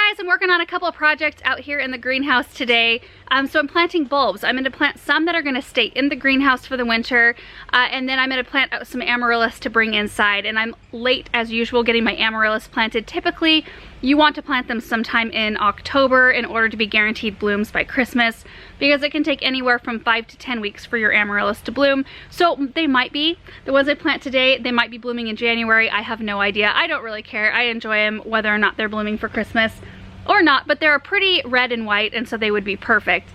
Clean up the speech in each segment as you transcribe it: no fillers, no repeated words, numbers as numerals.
guys, I'm working on a couple of projects out here in the greenhouse today. So I'm planting bulbs. I'm going to plant some that are going to stay in the greenhouse for the winter, and then I'm going to plant out some Amaryllis to bring inside. And I'm late as usual getting my Amaryllis planted. Typically, you want to plant them sometime in October in order to be guaranteed blooms by Christmas, because it can take anywhere from 5 to 10 weeks for your Amaryllis to bloom. So they might be. The ones I plant today, they might be blooming in January. I have no idea. I don't really care. I enjoy them whether or not they're blooming for Christmas or not, but they're pretty red and white, and so they would be perfect.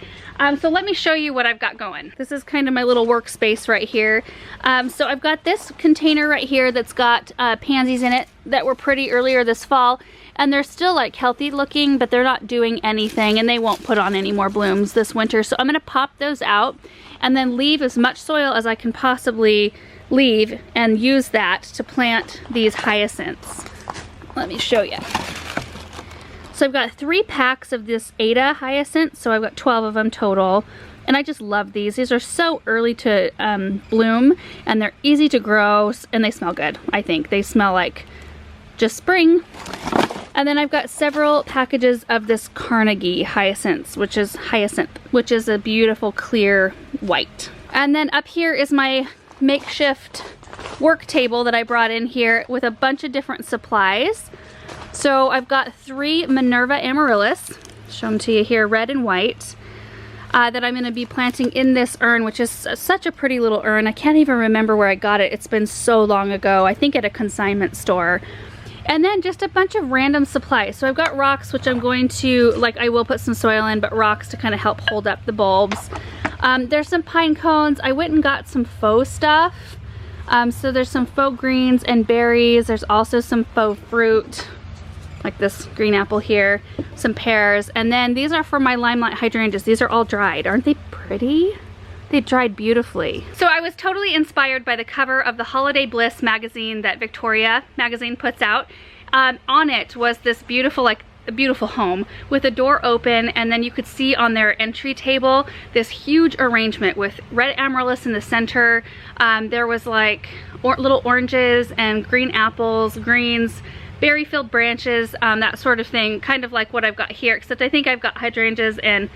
So let me show you what I've got going. This is kind of my little workspace right here. So I've got this container right here that's got pansies in it that were pretty earlier this fall, and they're still like healthy looking, but they're not doing anything, and they won't put on any more blooms this winter. So I'm gonna pop those out and then leave as much soil as I can possibly leave and use that to plant these hyacinths. Let me show you. So I've got 3 packs of this Ada hyacinth, so I've got 12 of them total. And I just love these. These are so early to bloom, and they're easy to grow, and they smell good, I think. They smell like just spring. And then I've got several packages of this Carnegie hyacinth, which is a beautiful clear white. And then up here is my makeshift work table that I brought in here with a bunch of different supplies. So I've got 3 Minerva Amaryllis, show them to you here, red and white, that I'm going to be planting in this urn, which is such a pretty little urn. I can't even remember where I got it. It's been so long ago. I think at a consignment store. And then just a bunch of random supplies. So I've got rocks, which I'm going to, like, I will put some soil in, but rocks to kind of help hold up the bulbs. There's some pine cones. I went and got some faux stuff. So there's some faux greens and berries. There's also some faux fruit, like this green apple here, some pears, and then these are for my limelight hydrangeas. These are all dried. Aren't they pretty? They dried beautifully. So I was totally inspired by the cover of the Holiday Bliss magazine that Victoria magazine puts out. On it was this beautiful, like a beautiful home with a door open, and then you could see on their entry table this huge arrangement with red amaryllis in the center. There was like little oranges and green apples, greens, berry-filled branches, that sort of thing, kind of like what I've got here, except I think I've got hydrangeas and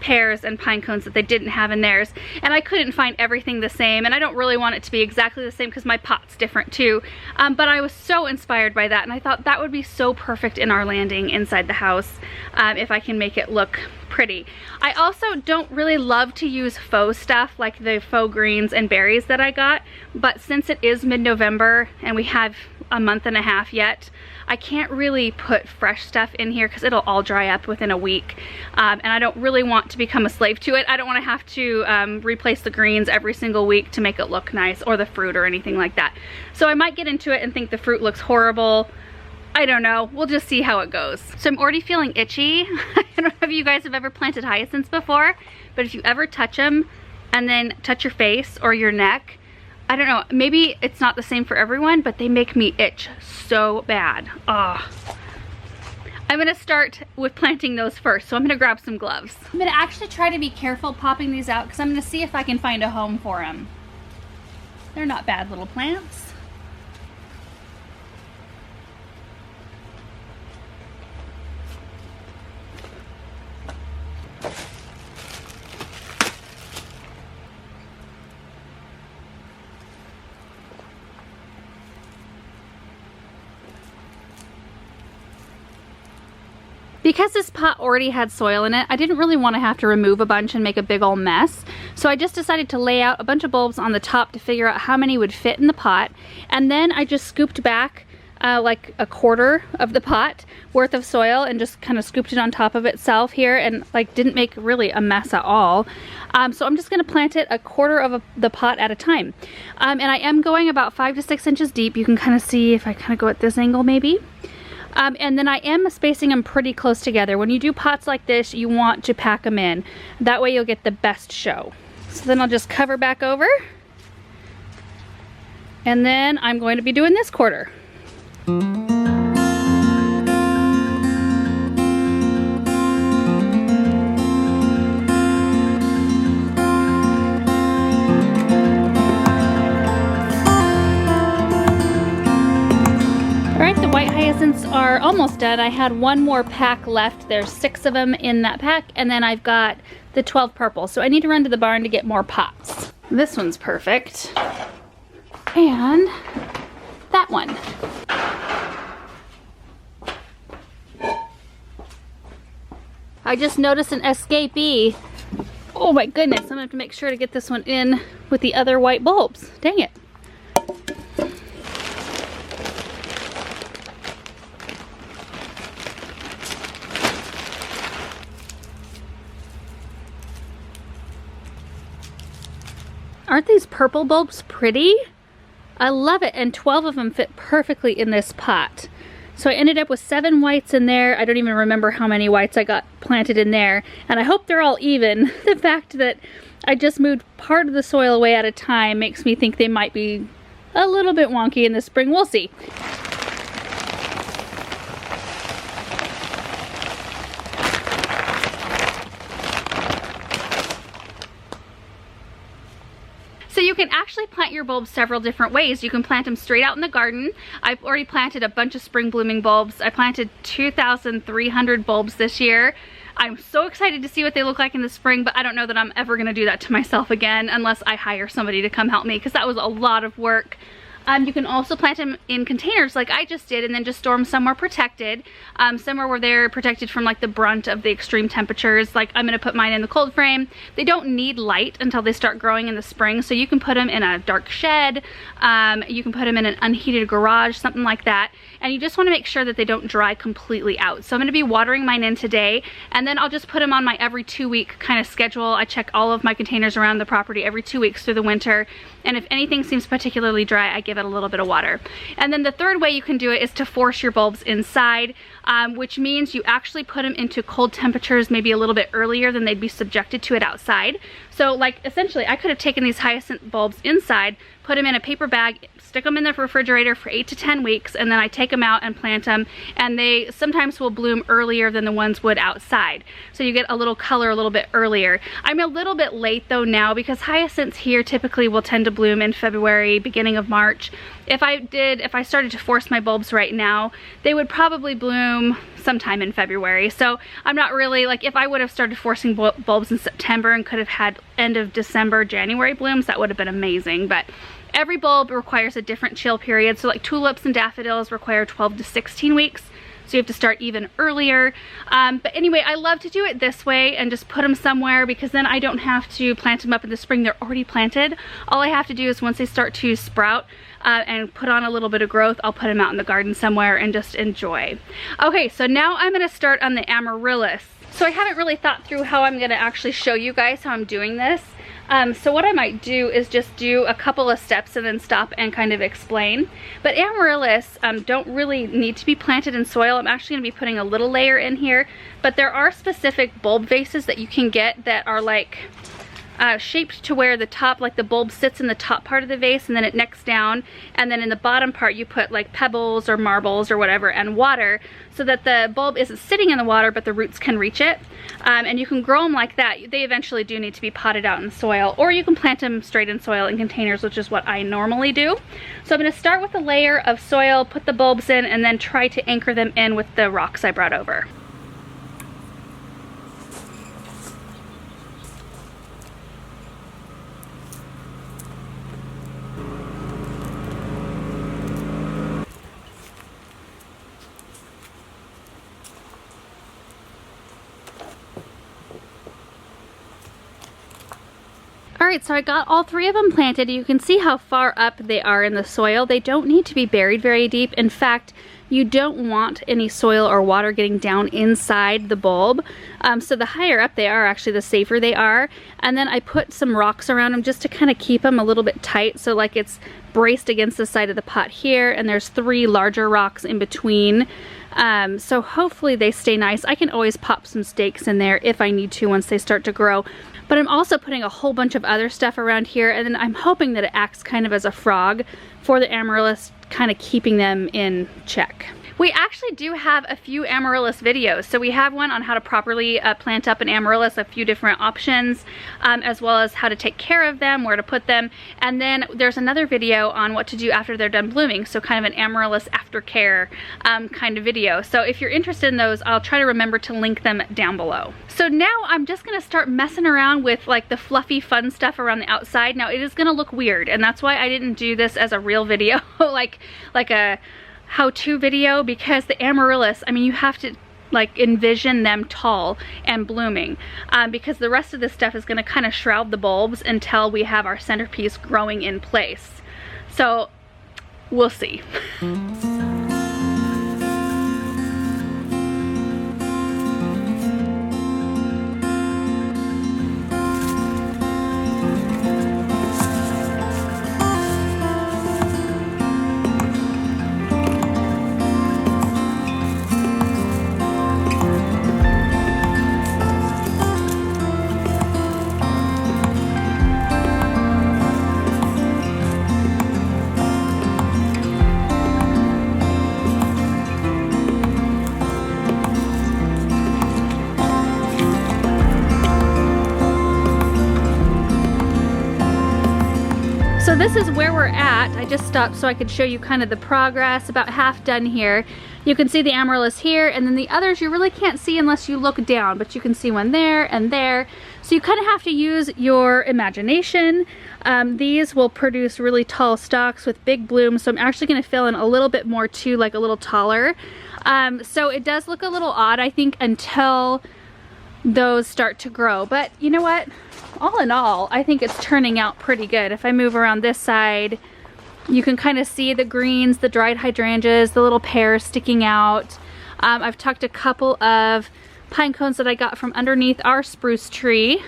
pears and pine cones that they didn't have in theirs. And I couldn't find everything the same, and I don't really want it to be exactly the same because my pot's different too. But I was so inspired by that, and I thought that would be so perfect in our landing inside the house, if I can make it look pretty. I also don't really love to use faux stuff like the faux greens and berries that I got, but since it is mid-November and we have a month and a half yet, I can't really put fresh stuff in here because it'll all dry up within a week, and I don't really want to become a slave to it. I don't want to have to replace the greens every single week to make it look nice, or the fruit or anything like that. So I might get into it and think the fruit looks horrible. I don't know. We'll just see how it goes. So I'm already feeling itchy. I don't know if you guys have ever planted hyacinths before, but if you ever touch them and then touch your face or your neck, I don't know, maybe it's not the same for everyone, but they make me itch so bad. Ugh. I'm gonna start with planting those first, so I'm gonna grab some gloves. I'm gonna actually try to be careful popping these out because I'm gonna see if I can find a home for them. They're not bad little plants. Because this pot already had soil in it, I didn't really want to have to remove a bunch and make a big old mess. So I just decided to lay out a bunch of bulbs on the top to figure out how many would fit in the pot. And then I just scooped back like a quarter of the pot worth of soil and just kind of scooped it on top of itself here, and like didn't make really a mess at all. So I'm just going to plant it a quarter of the pot at a time. And I am going about 5 to 6 inches deep. You can kind of see if I kind of go at this angle maybe. And then I am spacing them pretty close together. When you do pots like this, you want to pack them in. That way you'll get the best show. So then I'll just cover back over. And then I'm going to be doing this quarter. Alright, the white hyacinths are are almost done. I had one more pack left. There's 6 of them in that pack, and then I've got the 12 purple. So I need to run to the barn to get more pots. This one's perfect. And that one. I just noticed an escapee. Oh my goodness, I'm gonna have to make sure to get this one in with the other white bulbs. Dang it. Aren't these purple bulbs pretty? I love it, and 12 of them fit perfectly in this pot. So I ended up with 7 whites in there. I don't even remember how many whites I got planted in there, and I hope they're all even. The fact that I just moved part of the soil away at a time makes me think they might be a little bit wonky in the spring. We'll see. So you can actually plant your bulbs several different ways. You can plant them straight out in the garden. I've already planted a bunch of spring blooming bulbs. I planted 2,300 bulbs this year. I'm so excited to see what they look like in the spring, but I don't know that I'm ever gonna do that to myself again unless I hire somebody to come help me, because that was a lot of work. You can also plant them in containers like I just did, and then just store them somewhere protected, somewhere where they're protected from like the brunt of the extreme temperatures. Like I'm gonna put mine in the cold frame. They don't need light until they start growing in the spring, so you can put them in a dark shed, you can put them in an unheated garage, something like that, and you just want to make sure that they don't dry completely out. So I'm going to be watering mine in today, and then I'll just put them on my every 2-week kind of schedule. I check all of my containers around the property every 2 weeks through the winter, and if anything seems particularly dry, I give it a little bit of water. And then the third way you can do it is to force your bulbs inside, which means you actually put them into cold temperatures maybe a little bit earlier than they'd be subjected to it outside. So like essentially I could have taken these hyacinth bulbs inside, put them in a paper bag, stick them in the refrigerator for 8 to 10 weeks, and then I take them out and plant them, and they sometimes will bloom earlier than the ones would outside. So you get a little color a little bit earlier. I'm a little bit late though now, because hyacinths here typically will tend to bloom in February, beginning of March. If I started to force my bulbs right now, they would probably bloom sometime in February. So I'm not really, like if I would have started forcing bulbs in September and could have had end of December, January blooms, that would have been amazing. But every bulb requires a different chill period. So like tulips and daffodils require 12 to 16 weeks. So you have to start even earlier. But anyway, I love to do it this way and just put them somewhere, because then I don't have to plant them up in the spring. They're already planted. All I have to do is once they start to sprout and put on a little bit of growth, I'll put them out in the garden somewhere and just enjoy. Okay, so now I'm gonna start on the Amaryllis. So I haven't really thought through how I'm gonna actually show you guys how I'm doing this. So what I might do is just do a couple of steps and then stop and kind of explain. But Amaryllis don't really need to be planted in soil. I'm actually going to be putting a little layer in here, but there are specific bulb vases that you can get that are like shaped to where the top, like the bulb sits in the top part of the vase and then it necks down, and then in the bottom part you put like pebbles or marbles or whatever and water, so that the bulb isn't sitting in the water but the roots can reach it. And you can grow them like that. They eventually do need to be potted out in soil, or you can plant them straight in soil in containers, which is what I normally do. So I'm going to start with a layer of soil, put the bulbs in, and then try to anchor them in with the rocks I brought over. Alright, so I got all 3 of them planted. You can see how far up they are in the soil. They don't need to be buried very deep. In fact, you don't want any soil or water getting down inside the bulb. So the higher up they are, actually the safer they are. And then I put some rocks around them just to kind of keep them a little bit tight. So like it's braced against the side of the pot here, and there's 3 larger rocks in between. So hopefully they stay nice. I can always pop some stakes in there if I need to once they start to grow. But I'm also putting a whole bunch of other stuff around here, and then I'm hoping that it acts kind of as a frog for the Amaryllis, kind of keeping them in check. We actually do have a few Amaryllis videos. So we have one on how to properly plant up an Amaryllis, a few different options, as well as how to take care of them, where to put them. And then there's another video on what to do after they're done blooming. So kind of an Amaryllis aftercare kind of video. So if you're interested in those, I'll try to remember to link them down below. So now I'm just gonna start messing around with like the fluffy fun stuff around the outside. Now it is gonna look weird, and that's why I didn't do this as a real video, like a how-to video, because the Amaryllis, I mean, you have to like envision them tall and blooming, because the rest of this stuff is going to kind of shroud the bulbs until we have our centerpiece growing in place. So we'll see. So this is where we're at. I just stopped so I could show you kind of the progress. About half done here. You can see the Amaryllis here, and then the others you really can't see unless you look down, but you can see one there and there. So you kind of have to use your imagination. These will produce really tall stalks with big blooms, so I'm actually going to fill in a little bit more too, like a little taller. So it does look a little odd, I think, until those start to grow. But you know what? All in all, I think it's turning out pretty good. If I move around this side, you can kind of see the greens, the dried hydrangeas, the little pears sticking out. I've tucked a couple of pine cones that I got from underneath our spruce tree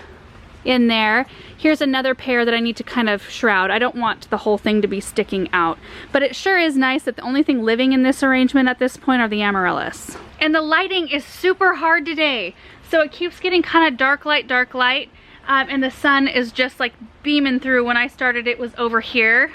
in there. Here's another pear that I need to kind of shroud. I don't want the whole thing to be sticking out, but it sure is nice that the only thing living in this arrangement at this point are the Amaryllis. And the lighting is super hard today, so it keeps getting kind of dark light, and the sun is just like beaming through. When I started, it was over here.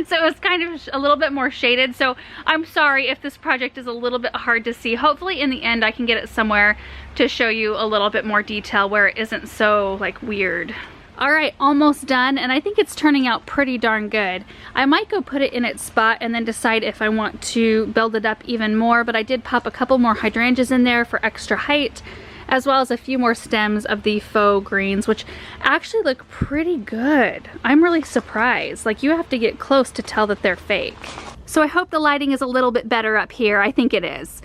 So it was kind of a little bit more shaded. So I'm sorry if this project is a little bit hard to see. Hopefully in the end I can get it somewhere to show you a little bit more detail where it isn't so like weird. All right, almost done, and I think it's turning out pretty darn good. I might go put it in its spot and then decide if I want to build it up even more, but I did pop a couple more hydrangeas in there for extra height, as well as a few more stems of the faux greens, which actually look pretty good. I'm really surprised. Like, you have to get close to tell that they're fake. So I hope the lighting is a little bit better up here. I think it is.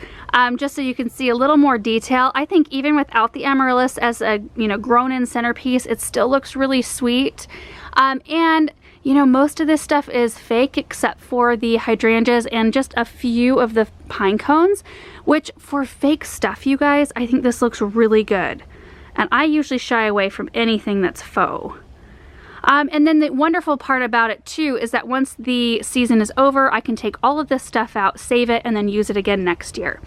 Just so you can see a little more detail. I think even without the Amaryllis as a, grown-in centerpiece, it still looks really sweet. And most of this stuff is fake except for the hydrangeas and just a few of the pine cones, which for fake stuff, you guys, I think this looks really good. And I usually shy away from anything that's faux. And then the wonderful part about it too is that once the season is over, I can take all of this stuff out, save it, and then use it again next year.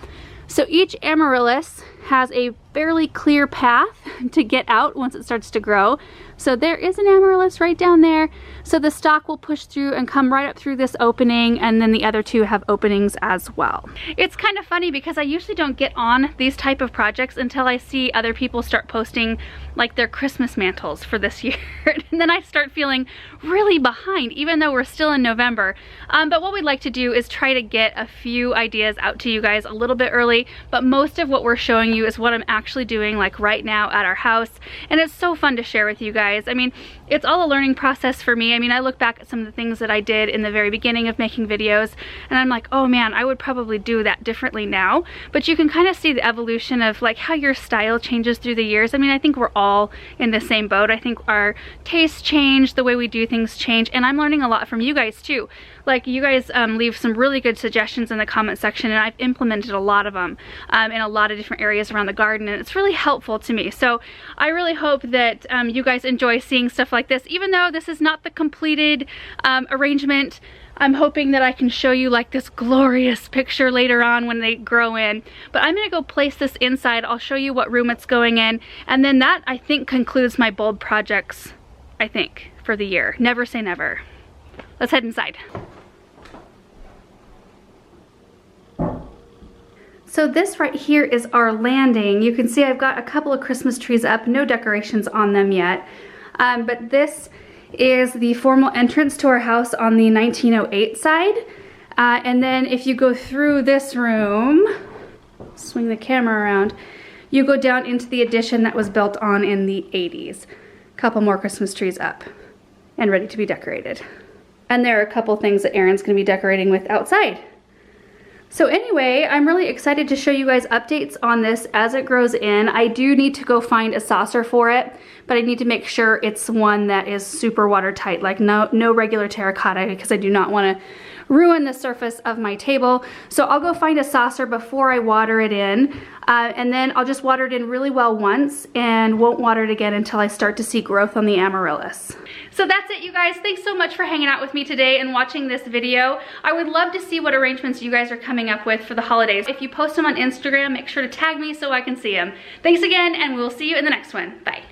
So each Amaryllis has a fairly clear path to get out once it starts to grow. So there is an Amaryllis right down there. So the stalk will push through and come right up through this opening, and then the other two have openings as well. It's kind of funny because I usually don't get on these type of projects until I see other people start posting like their Christmas mantles for this year. And then I start feeling really behind, even though we're still in November. But what we'd like to do is try to get a few ideas out to you guys a little bit early, but most of what we're showing you is what I'm actually doing like right now at our house, and it's so fun to share with you guys. I mean, it's all a learning process for me. I mean, I look back at some of the things that I did in the very beginning of making videos, and I'm like, oh man, I would probably do that differently now. But you can kind of see the evolution of like how your style changes through the years. I mean, I think we're all in the same boat. I think our tastes change, the way we do things change, and I'm learning a lot from you guys too. Like, you guys leave some really good suggestions in the comment section, and I've implemented a lot of them in a lot of different areas around the garden, and it's really helpful to me. So I really hope that you guys enjoy seeing stuff like this. Even though this is not the completed arrangement, I'm hoping that I can show you like this glorious picture later on when they grow in. But I'm gonna go place this inside. I'll show you what room it's going in, and then that, I think, concludes my bulb projects, I think, for the year. Never say never. Let's head inside. So this right here is our landing. You can see I've got a couple of Christmas trees up, no decorations on them yet. But this is the formal entrance to our house on the 1908 side. And then if you go through this room, swing the camera around, you go down into the addition that was built on in the 80s. Couple more Christmas trees up and ready to be decorated. And there are a couple things that Erin's gonna be decorating with outside. So anyway, I'm really excited to show you guys updates on this as it grows in. I do need to go find a saucer for it, but I need to make sure it's one that is super watertight, like no regular terracotta, because I do not want to ruin the surface of my table. So I'll go find a saucer before I water it in, and then I'll just water it in really well once and won't water it again until I start to see growth on the Amaryllis. So that's it, you guys. Thanks so much for hanging out with me today and watching this video. I would love to see what arrangements you guys are coming up with for the holidays. If you post them on Instagram, make sure to tag me so I can see them. Thanks again, and we'll see you in the next one. Bye.